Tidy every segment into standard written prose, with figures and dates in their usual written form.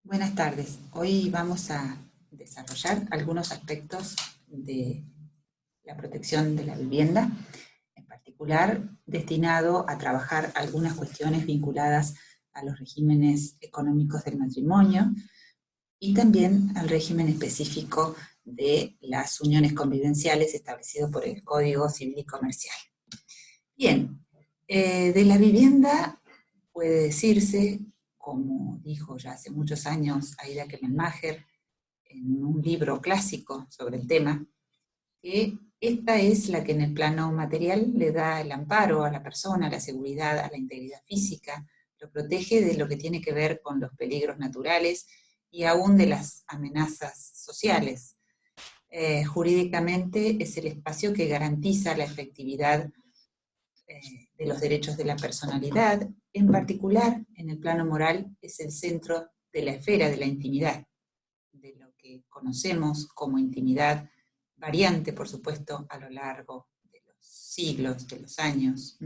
Buenas tardes. Hoy vamos a desarrollar algunos aspectos de la protección de la vivienda, en particular destinado a trabajar algunas cuestiones vinculadas a los regímenes económicos del matrimonio y también al régimen específico de las uniones convivenciales establecido por el Código Civil y Comercial. Bien, de la vivienda puede decirse, como dijo ya hace muchos años Aida Kemmelmacher en un libro clásico sobre el tema, que esta es la que en el plano material le da el amparo a la persona, a la seguridad, a la integridad física, lo protege de lo que tiene que ver con los peligros naturales y aún de las amenazas sociales. Jurídicamente es el espacio que garantiza la efectividad de los derechos de la personalidad, en particular en el plano moral es el centro de la esfera de la intimidad, de lo que conocemos como intimidad, variante por supuesto a lo largo de los siglos, de los años,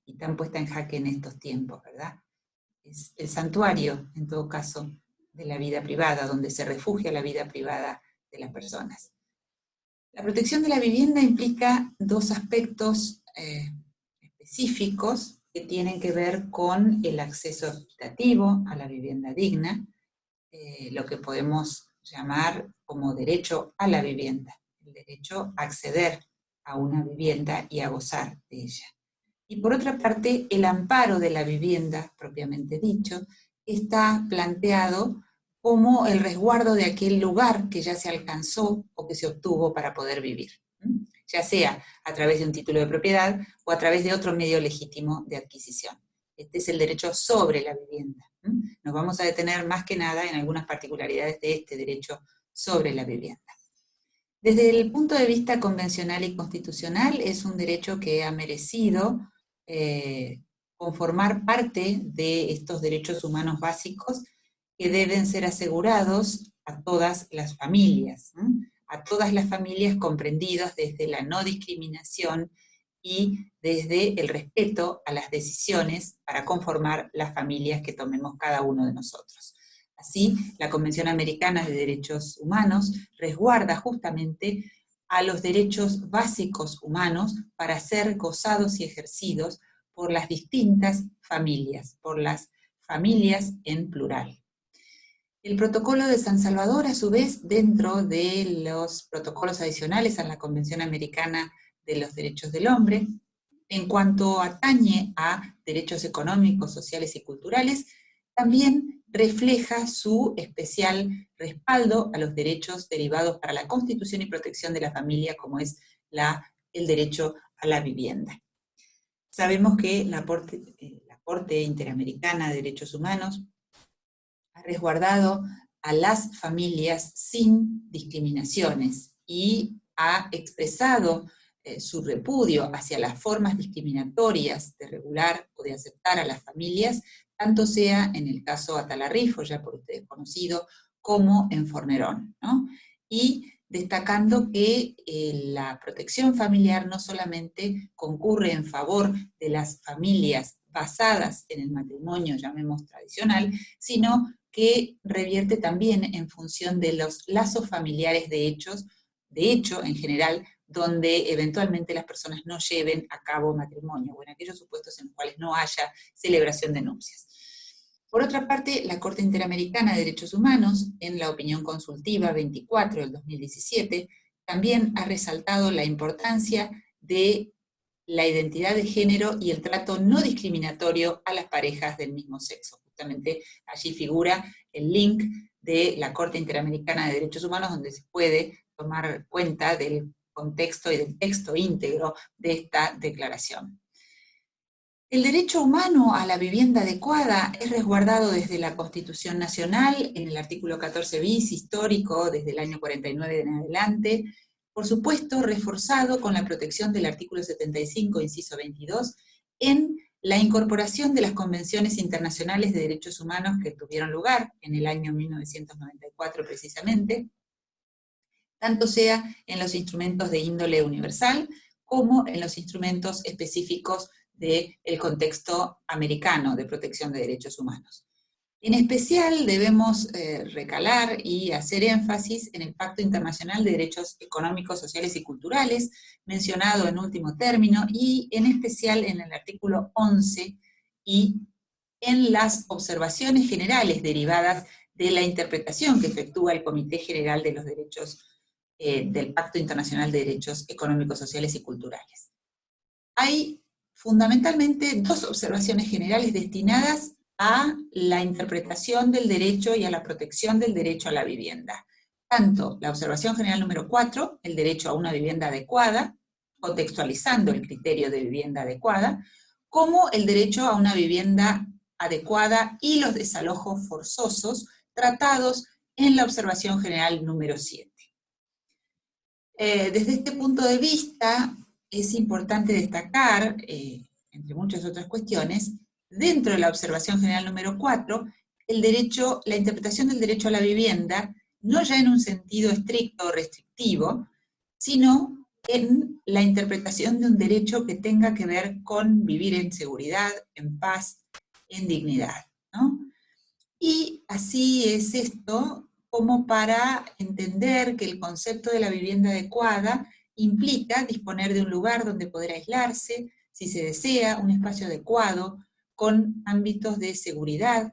y tan puesta en jaque en estos tiempos, ¿verdad? Es el santuario, en todo caso, de la vida privada, donde se refugia la vida privada de las personas. La protección de la vivienda implica dos aspectos específicos que tienen que ver con el acceso equitativo a la vivienda digna, lo que podemos llamar como derecho a la vivienda, el derecho a acceder a una vivienda y a gozar de ella. Y por otra parte, el amparo de la vivienda, propiamente dicho, está planteado como el resguardo de aquel lugar que ya se alcanzó o que se obtuvo para poder vivir, ya sea a través de un título de propiedad o a través de otro medio legítimo de adquisición. Este es el derecho sobre la vivienda. Nos vamos a detener más que nada en algunas particularidades de este derecho sobre la vivienda. Desde el punto de vista convencional y constitucional, es un derecho que ha merecido conformar parte de estos derechos humanos básicos que deben ser asegurados a todas las familias, a todas las familias comprendidas desde la no discriminación y desde el respeto a las decisiones para conformar las familias que tomemos cada uno de nosotros. Así, la Convención Americana de Derechos Humanos resguarda justamente a los derechos básicos humanos para ser gozados y ejercidos por las distintas familias, por las familias en plural. El protocolo de San Salvador, a su vez, dentro de los protocolos adicionales a la Convención Americana de los Derechos del Hombre, en cuanto atañe a derechos económicos, sociales y culturales, también refleja su especial respaldo a los derechos derivados para la constitución y protección de la familia, como es el derecho a la vivienda. Sabemos que la Corte Interamericana de Derechos Humanos ha resguardado a las familias sin discriminaciones y ha expresado su repudio hacia las formas discriminatorias de regular o de aceptar a las familias, tanto sea en el caso Atalarrifo, ya por ustedes conocido, como en Fornerón, ¿no? Y destacando que la protección familiar no solamente concurre en favor de las familias basadas en el matrimonio, llamemos tradicional, sino que revierte también en función de los lazos familiares de hecho en general, donde eventualmente las personas no lleven a cabo matrimonio, o en aquellos supuestos en los cuales no haya celebración de nupcias. Por otra parte, la Corte Interamericana de Derechos Humanos, en la opinión consultiva 24 del 2017, también ha resaltado la importancia de la identidad de género y el trato no discriminatorio a las parejas del mismo sexo. Justamente allí figura el link de la Corte Interamericana de Derechos Humanos, donde se puede tomar cuenta del contexto y del texto íntegro de esta declaración. El derecho humano a la vivienda adecuada es resguardado desde la Constitución Nacional, en el artículo 14 bis, histórico, desde el año 49 en adelante, por supuesto reforzado con la protección del artículo 75, inciso 22, en la incorporación de las convenciones internacionales de derechos humanos que tuvieron lugar en el año 1994 precisamente, tanto sea en los instrumentos de índole universal como en los instrumentos específicos del contexto americano de protección de derechos humanos. En especial debemos recalar y hacer énfasis en el Pacto Internacional de Derechos Económicos, Sociales y Culturales, mencionado en último término, y en especial en el artículo 11 y en las observaciones generales derivadas de la interpretación que efectúa el Comité General de los Derechos del Pacto Internacional de Derechos Económicos, Sociales y Culturales. Hay fundamentalmente dos observaciones generales destinadas a la interpretación del derecho y a la protección del derecho a la vivienda. Tanto la observación general número 4, el derecho a una vivienda adecuada, contextualizando el criterio de vivienda adecuada, como el derecho a una vivienda adecuada y los desalojos forzosos tratados en la observación general número 7. Desde este punto de vista, es importante destacar, entre muchas otras cuestiones, dentro de la observación general número 4, la interpretación del derecho a la vivienda, no ya en un sentido estricto o restrictivo, sino en la interpretación de un derecho que tenga que ver con vivir en seguridad, en paz, en dignidad, ¿no? Y así es esto como para entender que el concepto de la vivienda adecuada implica disponer de un lugar donde poder aislarse, si se desea, un espacio adecuado, con ámbitos de seguridad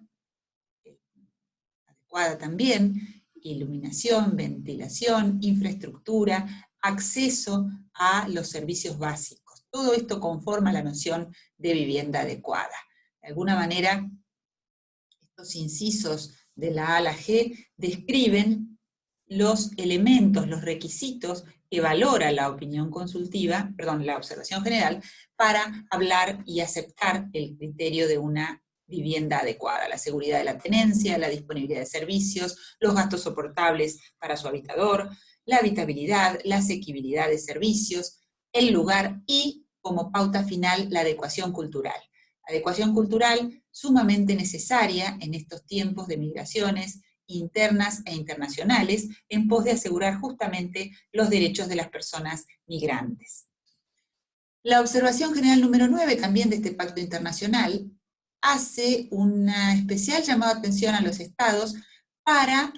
adecuada también, iluminación, ventilación, infraestructura, acceso a los servicios básicos. Todo esto conforma la noción de vivienda adecuada. De alguna manera, estos incisos de la A a la G describen los elementos, los requisitos que valora la opinión consultiva, perdón, la observación general, para hablar y aceptar el criterio de una vivienda adecuada: la seguridad de la tenencia, la disponibilidad de servicios, los gastos soportables para su habitador, la habitabilidad, la asequibilidad de servicios, el lugar y, como pauta final, la adecuación cultural. Adecuación cultural sumamente necesaria en estos tiempos de migraciones internas e internacionales, en pos de asegurar justamente los derechos de las personas migrantes. La observación general número 9, también de este pacto internacional, hace una especial llamada de atención a los estados para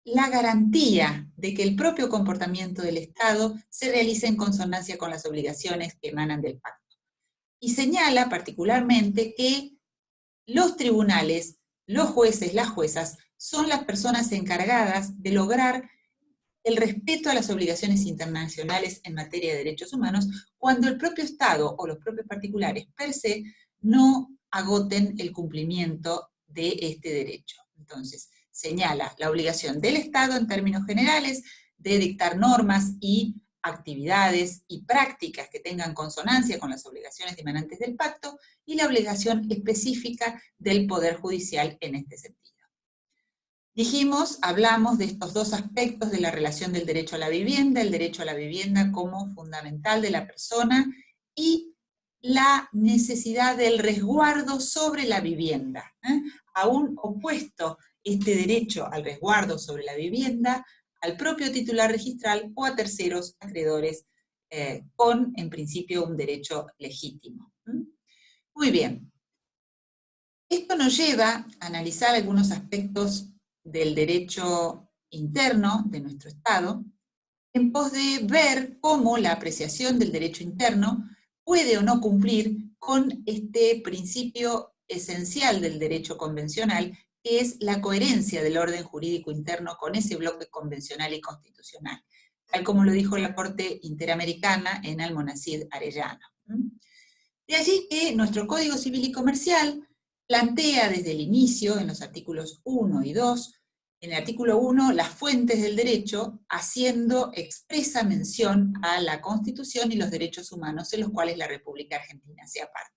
la garantía de que el propio comportamiento del Estado se realice en consonancia con las obligaciones que emanan del pacto. Y señala particularmente que los tribunales, los jueces, las juezas, son las personas encargadas de lograr el respeto a las obligaciones internacionales en materia de derechos humanos cuando el propio Estado o los propios particulares per se no agoten el cumplimiento de este derecho. Entonces, señala la obligación del Estado en términos generales de dictar normas y actividades y prácticas que tengan consonancia con las obligaciones emanantes del pacto, y la obligación específica del Poder Judicial en este sentido. Hablamos de estos dos aspectos de la relación del derecho a la vivienda, el derecho a la vivienda como fundamental de la persona y la necesidad del resguardo sobre la vivienda. Aún opuesto este derecho al resguardo sobre la vivienda al propio titular registral o a terceros acreedores con, en principio, un derecho legítimo. Muy bien. Esto nos lleva a analizar algunos aspectos del derecho interno de nuestro Estado, en pos de ver cómo la apreciación del derecho interno puede o no cumplir con este principio esencial del derecho convencional, que es la coherencia del orden jurídico interno con ese bloque convencional y constitucional, tal como lo dijo la Corte Interamericana en Almonacid Arellano. De allí que nuestro Código Civil y Comercial plantea desde el inicio, en los artículos 1 y 2, en el artículo 1, las fuentes del derecho, haciendo expresa mención a la Constitución y los derechos humanos en los cuales la República Argentina sea parte.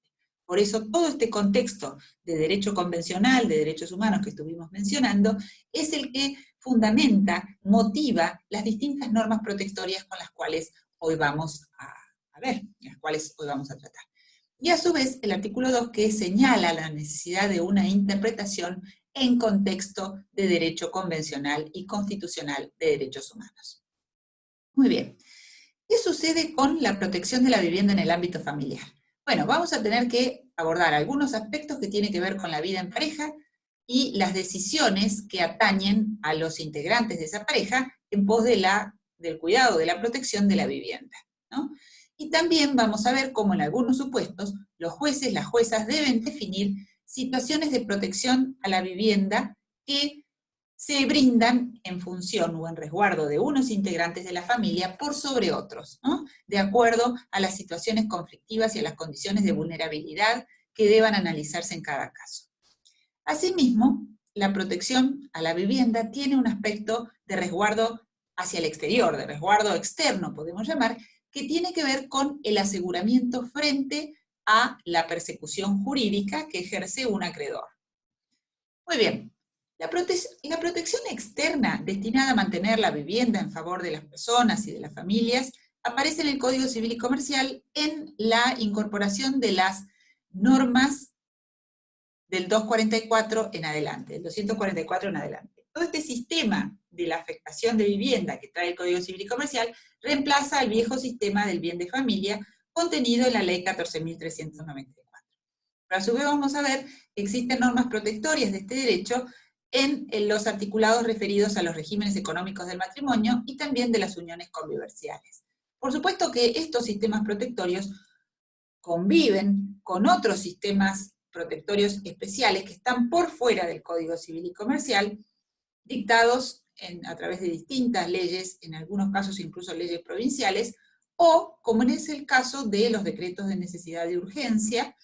Por eso todo este contexto de derecho convencional, de derechos humanos que estuvimos mencionando, es el que fundamenta, motiva las distintas normas protectorias con las cuales hoy vamos a ver, las cuales hoy vamos a tratar. Y a su vez el artículo 2, que señala la necesidad de una interpretación en contexto de derecho convencional y constitucional de derechos humanos. Muy bien. ¿Qué sucede con la protección de la vivienda en el ámbito familiar? Bueno, vamos a tener que abordar algunos aspectos que tienen que ver con la vida en pareja, y las decisiones que atañen a los integrantes de esa pareja en pos del cuidado, de la protección de la vivienda, ¿no? Y también vamos a ver cómo en algunos supuestos los jueces, las juezas deben definir situaciones de protección a la vivienda que se brindan en función o en resguardo de unos integrantes de la familia por sobre otros, ¿no? De acuerdo a las situaciones conflictivas y a las condiciones de vulnerabilidad que deban analizarse en cada caso. Asimismo, la protección a la vivienda tiene un aspecto de resguardo hacia el exterior, de resguardo externo, podemos llamar, que tiene que ver con el aseguramiento frente a la persecución jurídica que ejerce un acreedor. Muy bien, la protección externa destinada a mantener la vivienda en favor de las personas y de las familias aparece en el Código Civil y Comercial en la incorporación de las normas del 244 en adelante, del 244 en adelante. Todo este sistema de la afectación de vivienda que trae el Código Civil y Comercial reemplaza al viejo sistema del bien de familia contenido en la Ley 14.394. Pero a su vez vamos a ver que existen normas protectorias de este derecho en los articulados referidos a los regímenes económicos del matrimonio y también de las uniones convivenciales. Por supuesto que estos sistemas protectorios conviven con otros sistemas protectorios especiales que están por fuera del Código Civil y Comercial, dictados a través de distintas leyes, en algunos casos incluso leyes provinciales, o como es el caso de los decretos de necesidad y urgencia,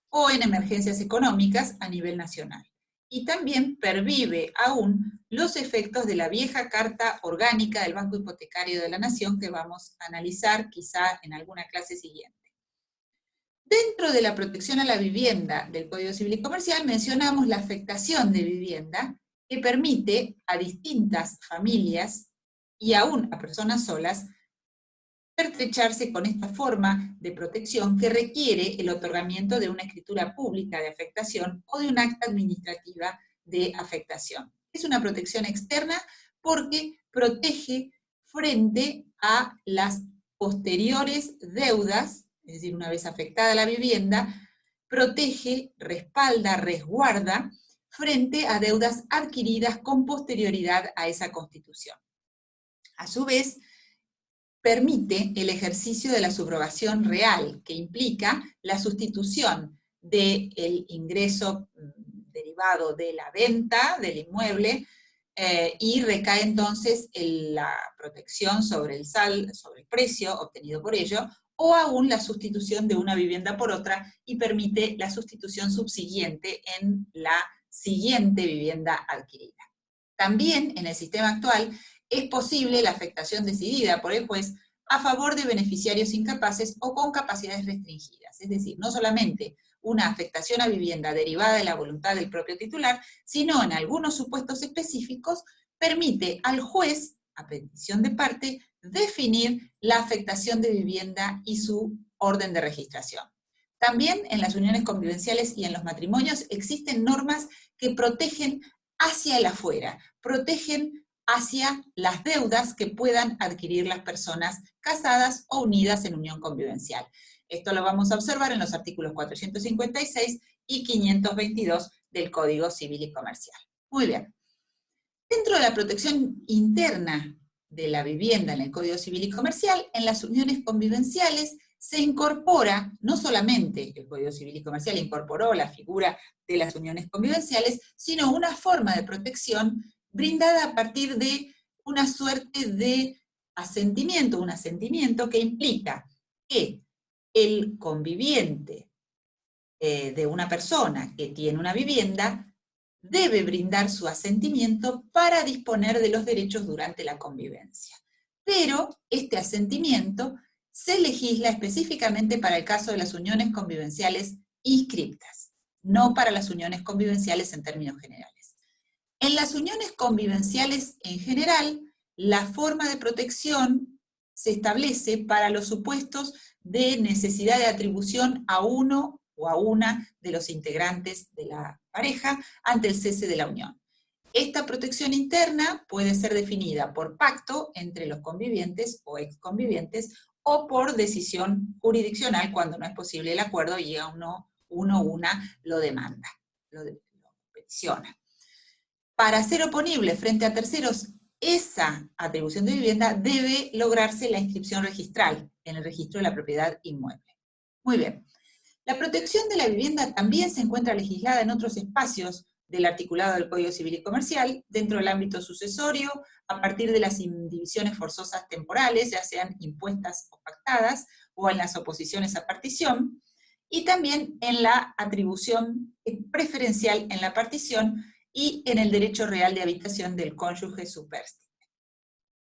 o en emergencias económicas a nivel nacional. Y también pervive aún los efectos de la vieja Carta Orgánica del Banco Hipotecario de la Nación que vamos a analizar quizá en alguna clase siguiente. Dentro de la protección a la vivienda del Código Civil y Comercial mencionamos la afectación de vivienda que permite a distintas familias y aún a personas solas pertrecharse con esta forma de protección que requiere el otorgamiento de una escritura pública de afectación o de un acta administrativa de afectación. Es una protección externa porque protege frente a las posteriores deudas, es decir, una vez afectada la vivienda, protege, respalda, resguarda frente a deudas adquiridas con posterioridad a esa constitución. A su vez, permite el ejercicio de la subrogación real, que implica la sustitución del ingreso derivado de la venta del inmueble y recae entonces en la protección sobre el precio obtenido por ello, o aún la sustitución de una vivienda por otra y permite la sustitución subsiguiente en la siguiente vivienda adquirida. También en el sistema actual es posible la afectación decidida por el juez a favor de beneficiarios incapaces o con capacidades restringidas. Es decir, no solamente una afectación a vivienda derivada de la voluntad del propio titular, sino en algunos supuestos específicos permite al juez, a petición de parte, definir la afectación de vivienda y su orden de registración. También en las uniones convivenciales y en los matrimonios existen normas que protegen hacia el afuera, protegen hacia las deudas que puedan adquirir las personas casadas o unidas en unión convivencial. Esto lo vamos a observar en los artículos 456 y 522 del Código Civil y Comercial. Muy bien. Dentro de la protección interna de la vivienda en el Código Civil y Comercial, en las uniones convivenciales se incorpora, no solamente el Código Civil y Comercial incorporó la figura de las uniones convivenciales, sino una forma de protección brindada a partir de una suerte de asentimiento, un asentimiento que implica que el conviviente de una persona que tiene una vivienda debe brindar su asentimiento para disponer de los derechos durante la convivencia. Pero este asentimiento se legisla específicamente para el caso de las uniones convivenciales inscriptas, no para las uniones convivenciales en términos generales. En las uniones convivenciales en general, la forma de protección se establece para los supuestos de necesidad de atribución a uno o a una de los integrantes de la pareja ante el cese de la unión. Esta protección interna puede ser definida por pacto entre los convivientes o exconvivientes o por decisión jurisdiccional cuando no es posible el acuerdo y uno o una lo demanda, lo peticiona. para ser oponible frente a terceros, esa atribución de vivienda debe lograrse la inscripción registral en el registro de la propiedad inmueble. Muy bien. La protección de la vivienda también se encuentra legislada en otros espacios del articulado del Código Civil y Comercial, dentro del ámbito sucesorio, a partir de las divisiones forzosas temporales, ya sean impuestas o pactadas, o en las oposiciones a partición, y también en la atribución preferencial en la partición y en el derecho real de habitación del cónyuge supérstite.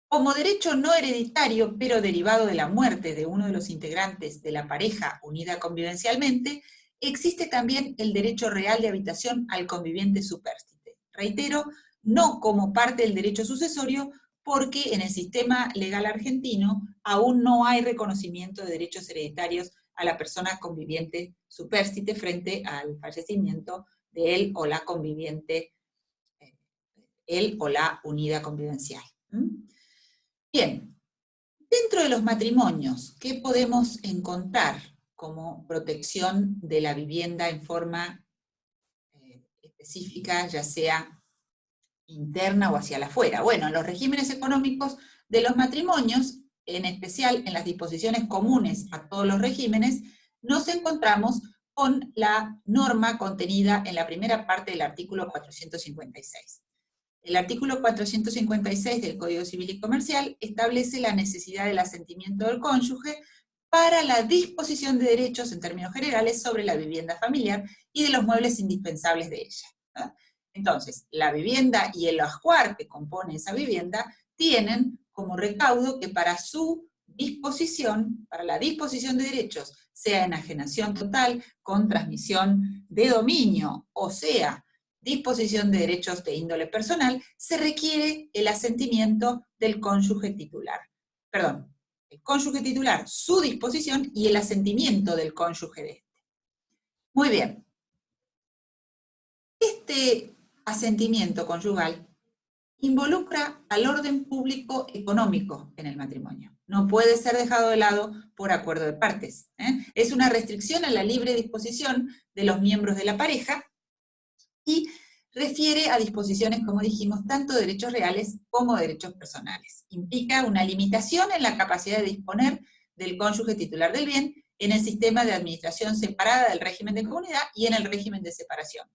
Como derecho no hereditario, pero derivado de la muerte de uno de los integrantes de la pareja unida convivencialmente, existe también el derecho real de habitación al conviviente supérstite. Reitero, no como parte del derecho sucesorio, porque en el sistema legal argentino aún no hay reconocimiento de derechos hereditarios a la persona conviviente supérstite frente al fallecimiento de él o la conviviente, él o la unida convivencial. Bien, dentro de los matrimonios, ¿qué podemos encontrar como protección de la vivienda en forma específica, ya sea interna o hacia la afuera? Bueno, en los regímenes económicos de los matrimonios, en especial en las disposiciones comunes a todos los regímenes, nos encontramos con la norma contenida en la primera parte del artículo 456. El artículo 456 del Código Civil y Comercial establece la necesidad del asentimiento del cónyuge para la disposición de derechos en términos generales sobre la vivienda familiar y de los muebles indispensables de ella, ¿no? Entonces, la vivienda y el ajuar que compone esa vivienda tienen como recaudo que para su disposición, para la disposición de derechos, sea enajenación total, con transmisión de dominio, o sea, disposición de derechos de índole personal, se requiere el asentimiento del cónyuge titular. Perdón, el cónyuge titular, su disposición y el asentimiento del cónyuge de este. Muy bien. Este asentimiento conyugal involucra al orden público económico en el matrimonio. No puede ser dejado de lado por acuerdo de partes. Es una restricción a la libre disposición de los miembros de la pareja y refiere a disposiciones, como dijimos, tanto de derechos reales como de derechos personales. Implica una limitación en la capacidad de disponer del cónyuge titular del bien en el sistema de administración separada del régimen de comunidad y en el régimen de separación,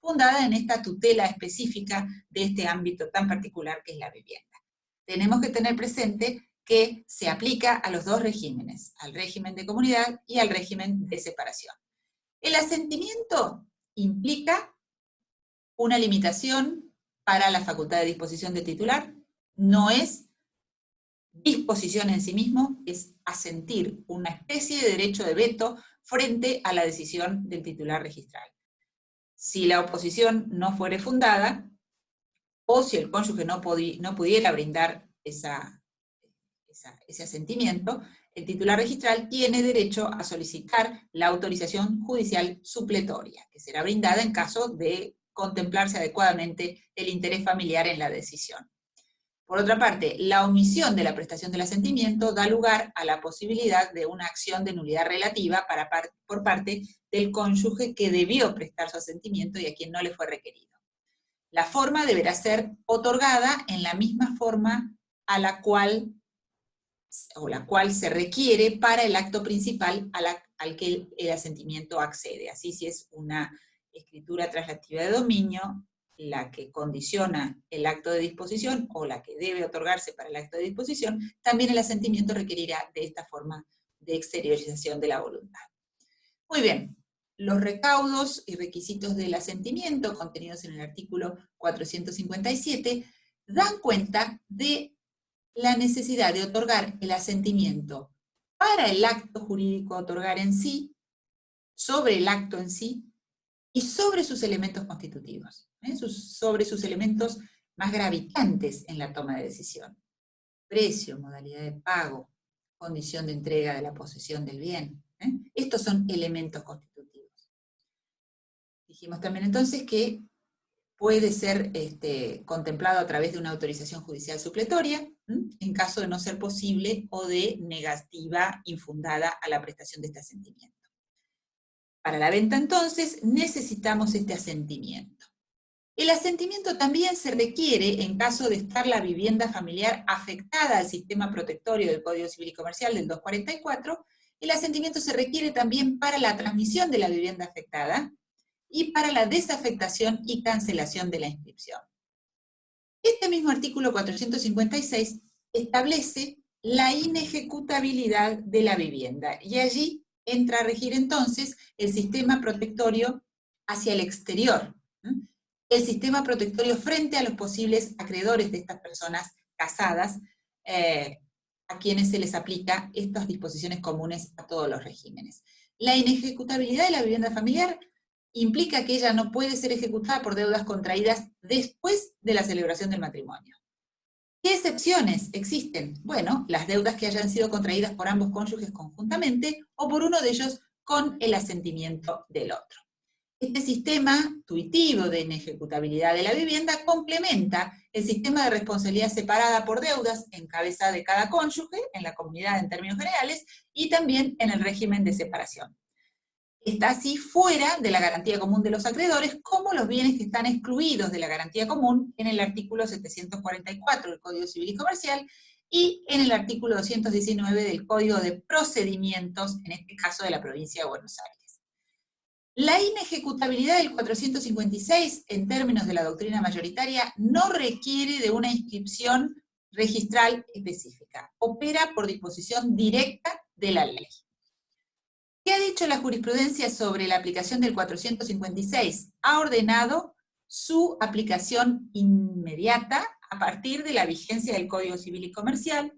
fundada en esta tutela específica de este ámbito tan particular que es la vivienda. Tenemos que tener presente que se aplica a los dos regímenes, al régimen de comunidad y al régimen de separación. El asentimiento implica una limitación para la facultad de disposición del titular, no es disposición en sí mismo, es asentir una especie de derecho de veto frente a la decisión del titular registral. Si la oposición no fuere fundada, o si el cónyuge no pudiera brindar ese asentimiento, el titular registral tiene derecho a solicitar la autorización judicial supletoria, que será brindada en caso de contemplarse adecuadamente el interés familiar en la decisión. Por otra parte, la omisión de la prestación del asentimiento da lugar a la posibilidad de una acción de nulidad relativa por parte del cónyuge que debió prestar su asentimiento y a quien no le fue requerido. La forma deberá ser otorgada en la misma forma a la cual se requiere para el acto principal al que el asentimiento accede. Así, si es una escritura traslativa de dominio, la que condiciona el acto de disposición o la que debe otorgarse para el acto de disposición, también el asentimiento requerirá de esta forma de exteriorización de la voluntad. Muy bien, los recaudos y requisitos del asentimiento contenidos en el artículo 457 dan cuenta de la necesidad de otorgar el asentimiento para el acto jurídico a otorgar en sí, sobre el acto en sí, y sobre sus elementos constitutivos, sobre sus elementos más gravitantes en la toma de decisión. Precio, modalidad de pago, condición de entrega de la posesión del bien. Estos son elementos constitutivos. Dijimos también entonces que puede ser contemplado a través de una autorización judicial supletoria, en caso de no ser posible o de negativa infundada a la prestación de este asentimiento. Para la venta, entonces, necesitamos este asentimiento. El asentimiento también se requiere en caso de estar la vivienda familiar afectada al sistema protectorio del Código Civil y Comercial del 244. El asentimiento se requiere también para la transmisión de la vivienda afectada y para la desafectación y cancelación de la inscripción. Este mismo artículo 456 establece la inejecutabilidad de la vivienda, y allí entra a regir entonces el sistema protectorio hacia el exterior, el sistema protectorio frente a los posibles acreedores de estas personas casadas, a quienes se les aplica estas disposiciones comunes a todos los regímenes. La inejecutabilidad de la vivienda familiar implica que ella no puede ser ejecutada por deudas contraídas después de la celebración del matrimonio. ¿Qué excepciones existen? Bueno, las deudas que hayan sido contraídas por ambos cónyuges conjuntamente o por uno de ellos con el asentimiento del otro. Este sistema tuitivo de inejecutabilidad de la vivienda complementa el sistema de responsabilidad separada por deudas en cabeza de cada cónyuge, en la comunidad en términos generales, y también en el régimen de separación. Está así fuera de la garantía común de los acreedores, como los bienes que están excluidos de la garantía común en el artículo 744 del Código Civil y Comercial y en el artículo 219 del Código de Procedimientos, en este caso de la provincia de Buenos Aires. La inejecutabilidad del 456, en términos de la doctrina mayoritaria, no requiere de una inscripción registral específica. Opera por disposición directa de la ley. ¿Qué ha dicho la jurisprudencia sobre la aplicación del 456? Ha ordenado su aplicación inmediata a partir de la vigencia del Código Civil y Comercial,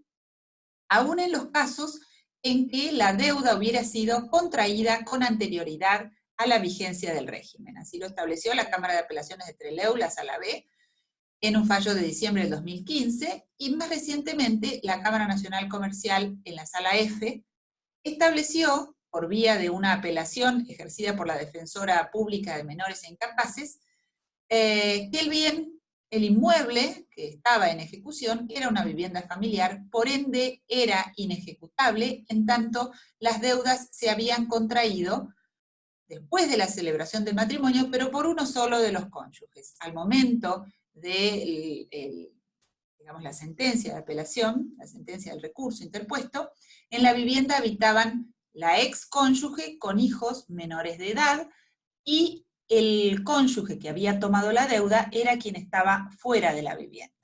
aún en los casos en que la deuda hubiera sido contraída con anterioridad a la vigencia del régimen. Así lo estableció la Cámara de Apelaciones de Trelew, la Sala B, en un fallo de diciembre del 2015, y más recientemente la Cámara Nacional Comercial, en la Sala F, estableció, por vía de una apelación ejercida por la Defensora Pública de Menores e Incapaces, que el bien, el inmueble que estaba en ejecución, era una vivienda familiar, por ende era inejecutable, en tanto las deudas se habían contraído después de la celebración del matrimonio, pero por uno solo de los cónyuges. Al momento de digamos, la sentencia de apelación, la sentencia del recurso interpuesto, en la vivienda habitaban la ex cónyuge con hijos menores de edad, y el cónyuge que había tomado la deuda era quien estaba fuera de la vivienda.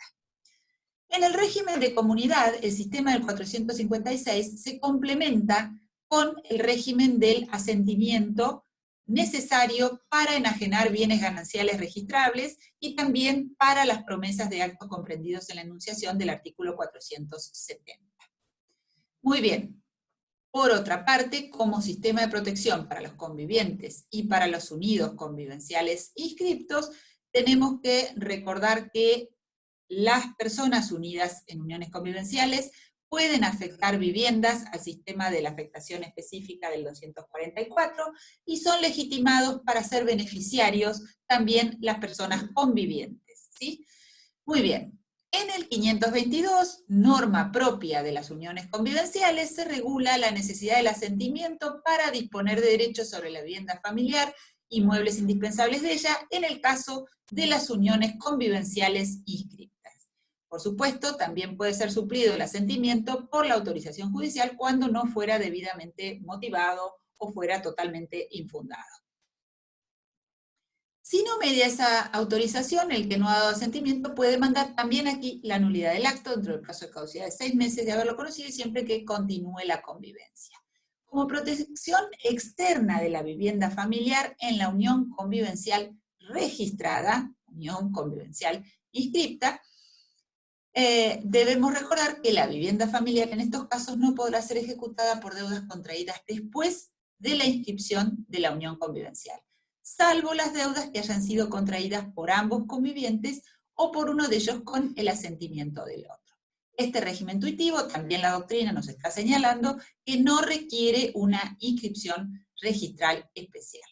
En el régimen de comunidad, el sistema del 456 se complementa con el régimen del asentimiento necesario para enajenar bienes gananciales registrables y también para las promesas de actos comprendidos en la enunciación del artículo 470. Muy bien. Por otra parte, como sistema de protección para los convivientes y para los unidos convivenciales inscriptos, tenemos que recordar que las personas unidas en uniones convivenciales pueden afectar viviendas al sistema de la afectación específica del 244 y son legitimados para ser beneficiarios también las personas convivientes, ¿sí? Muy bien. En el 522, norma propia de las uniones convivenciales, se regula la necesidad del asentimiento para disponer de derechos sobre la vivienda familiar y muebles indispensables de ella en el caso de las uniones convivenciales inscritas. Por supuesto, también puede ser suplido el asentimiento por la autorización judicial cuando no fuera debidamente motivado o fuera totalmente infundado. Si no media esa autorización, el que no ha dado asentimiento puede mandar también aquí la nulidad del acto dentro del plazo de caducidad de 6 meses de haberlo conocido y siempre que continúe la convivencia. Como protección externa de la vivienda familiar en la unión convivencial registrada, unión convivencial inscripta, debemos recordar que la vivienda familiar en estos casos no podrá ser ejecutada por deudas contraídas después de la inscripción de la unión convivencial, salvo las deudas que hayan sido contraídas por ambos convivientes o por uno de ellos con el asentimiento del otro. Este régimen tuitivo, también la doctrina nos está señalando que no requiere una inscripción registral especial.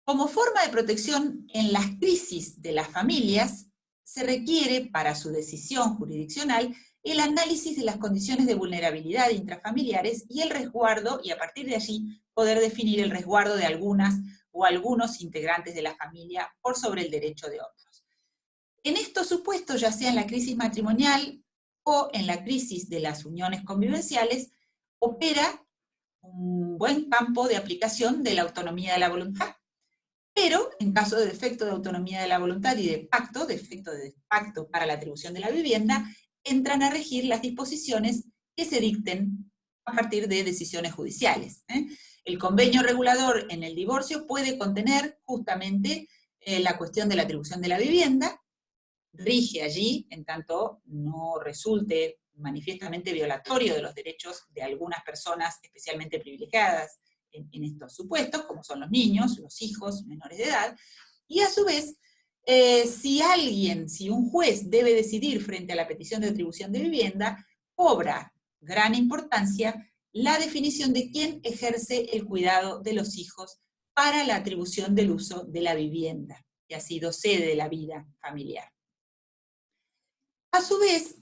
Como forma de protección en las crisis de las familias, se requiere para su decisión jurisdiccional el análisis de las condiciones de vulnerabilidad intrafamiliares y el resguardo, y a partir de allí poder definir el resguardo de algunas o algunos integrantes de la familia por sobre el derecho de otros. En estos supuestos, ya sea en la crisis matrimonial o en la crisis de las uniones convivenciales, opera un buen campo de aplicación de la autonomía de la voluntad. Pero en caso de defecto de autonomía de la voluntad y defecto de pacto para la atribución de la vivienda, entran a regir las disposiciones que se dicten a partir de decisiones judiciales. El convenio regulador en el divorcio puede contener justamente la cuestión de la atribución de la vivienda, rige allí, en tanto no resulte manifiestamente violatorio de los derechos de algunas personas especialmente privilegiadas en estos supuestos, como son los niños, los hijos menores de edad, y a su vez, si un juez debe decidir frente a la petición de atribución de vivienda, cobra gran importancia la definición de quién ejerce el cuidado de los hijos para la atribución del uso de la vivienda, que ha sido sede de la vida familiar. A su vez,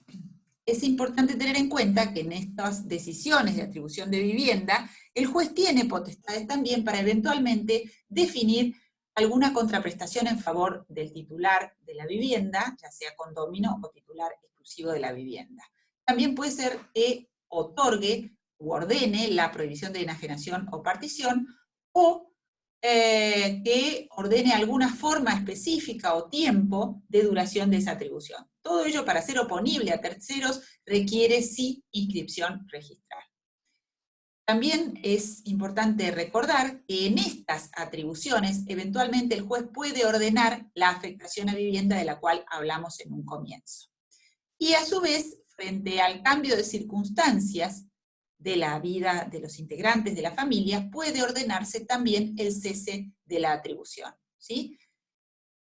es importante tener en cuenta que en estas decisiones de atribución de vivienda, el juez tiene potestades también para eventualmente definir alguna contraprestación en favor del titular de la vivienda, ya sea condómino o titular exclusivo de la vivienda. También puede ser que otorgue u ordene la prohibición de enajenación o partición, o que ordene alguna forma específica o tiempo de duración de esa atribución. Todo ello, para ser oponible a terceros, requiere sí inscripción registral. También es importante recordar que en estas atribuciones, eventualmente el juez puede ordenar la afectación a vivienda de la cual hablamos en un comienzo. Y a su vez, frente al cambio de circunstancias de la vida de los integrantes de la familia, puede ordenarse también el cese de la atribución, ¿sí?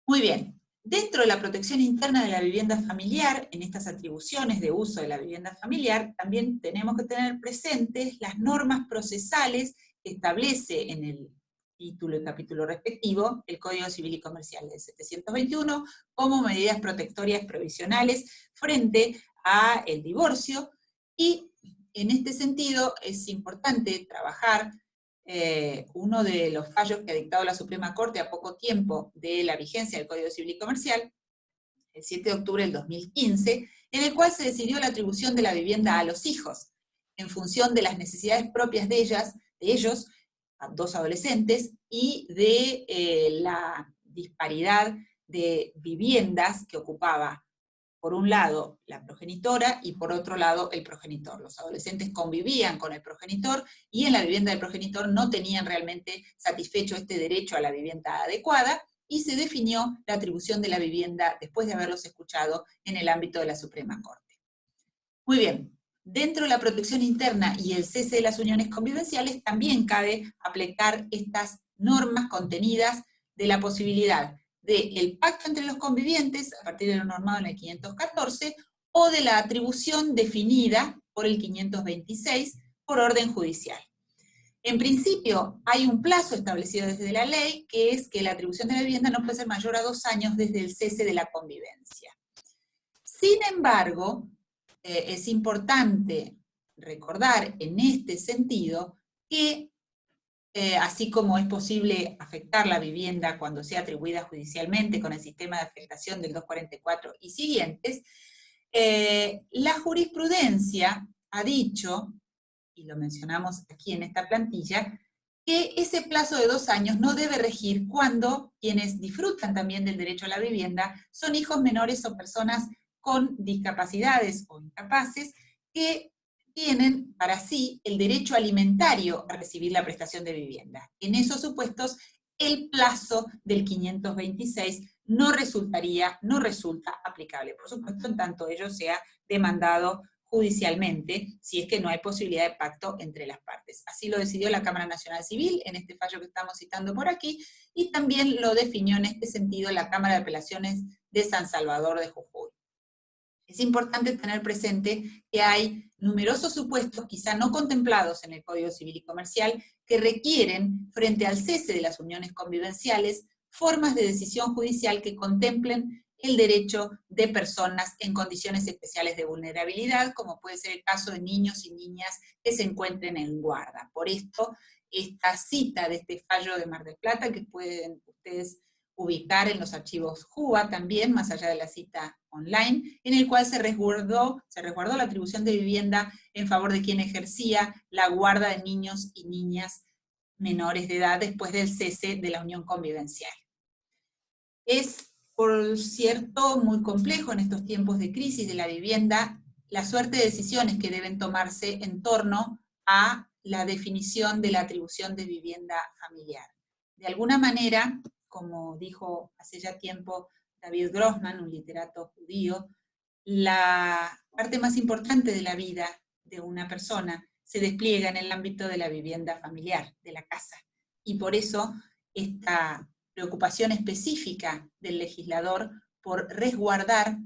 Muy bien. Dentro de la protección interna de la vivienda familiar, en estas atribuciones de uso de la vivienda familiar, también tenemos que tener presentes las normas procesales que establece en el título y capítulo respectivo el Código Civil y Comercial del 721 como medidas protectorias provisionales frente al divorcio, y en este sentido es importante trabajar uno de los fallos que ha dictado la Suprema Corte a poco tiempo de la vigencia del Código Civil y Comercial, el 7 de octubre del 2015, en el cual se decidió la atribución de la vivienda a los hijos, en función de las necesidades propias de ellos, a dos adolescentes, y de la disparidad de viviendas que ocupaba, por un lado, la progenitora y por otro lado, el progenitor. Los adolescentes convivían con el progenitor y en la vivienda del progenitor no tenían realmente satisfecho este derecho a la vivienda adecuada, y se definió la atribución de la vivienda después de haberlos escuchado en el ámbito de la Suprema Corte. Muy bien, dentro de la protección interna y el cese de las uniones convivenciales también cabe aplicar estas normas contenidas de la posibilidad del pacto entre los convivientes, a partir de lo normado en el 514, o de la atribución definida por el 526 por orden judicial. En principio, hay un plazo establecido desde la ley, que es que la atribución de la vivienda no puede ser mayor a 2 años desde el cese de la convivencia. Sin embargo, es importante recordar en este sentido que así como es posible afectar la vivienda cuando sea atribuida judicialmente con el sistema de afectación del 244 y siguientes, la jurisprudencia ha dicho, y lo mencionamos aquí en esta plantilla, que ese plazo de 2 años no debe regir cuando quienes disfrutan también del derecho a la vivienda son hijos menores o personas con discapacidades o incapaces que tienen para sí el derecho alimentario a recibir la prestación de vivienda. En esos supuestos, el plazo del 526 no resulta aplicable, por supuesto, en tanto ello sea demandado judicialmente, si es que no hay posibilidad de pacto entre las partes. Así lo decidió la Cámara Nacional Civil en este fallo que estamos citando por aquí, y también lo definió en este sentido la Cámara de Apelaciones de San Salvador de Jujuy. Es importante tener presente que hay numerosos supuestos, quizá no contemplados en el Código Civil y Comercial, que requieren, frente al cese de las uniones convivenciales, formas de decisión judicial que contemplen el derecho de personas en condiciones especiales de vulnerabilidad, como puede ser el caso de niños y niñas que se encuentren en guarda. Por esto esta cita de este fallo de Mar del Plata, que pueden ustedes ubicar en los archivos JUBA también, más allá de la cita online, en el cual se resguardó la atribución de vivienda en favor de quien ejercía la guarda de niños y niñas menores de edad después del cese de la unión convivencial. Es, por cierto, muy complejo en estos tiempos de crisis de la vivienda la suerte de decisiones que deben tomarse en torno a la definición de la atribución de vivienda familiar. De alguna manera, como dijo hace ya tiempo David Grossman, un literato judío, la parte más importante de la vida de una persona se despliega en el ámbito de la vivienda familiar, de la casa. Y por eso esta preocupación específica del legislador por resguardar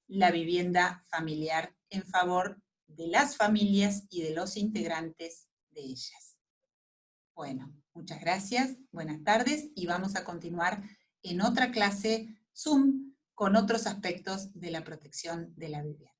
la vivienda familiar en favor de las familias y de los integrantes de ellas. Bueno, muchas gracias, buenas tardes, y vamos a continuar en otra clase Zoom con otros aspectos de la protección de la vivienda.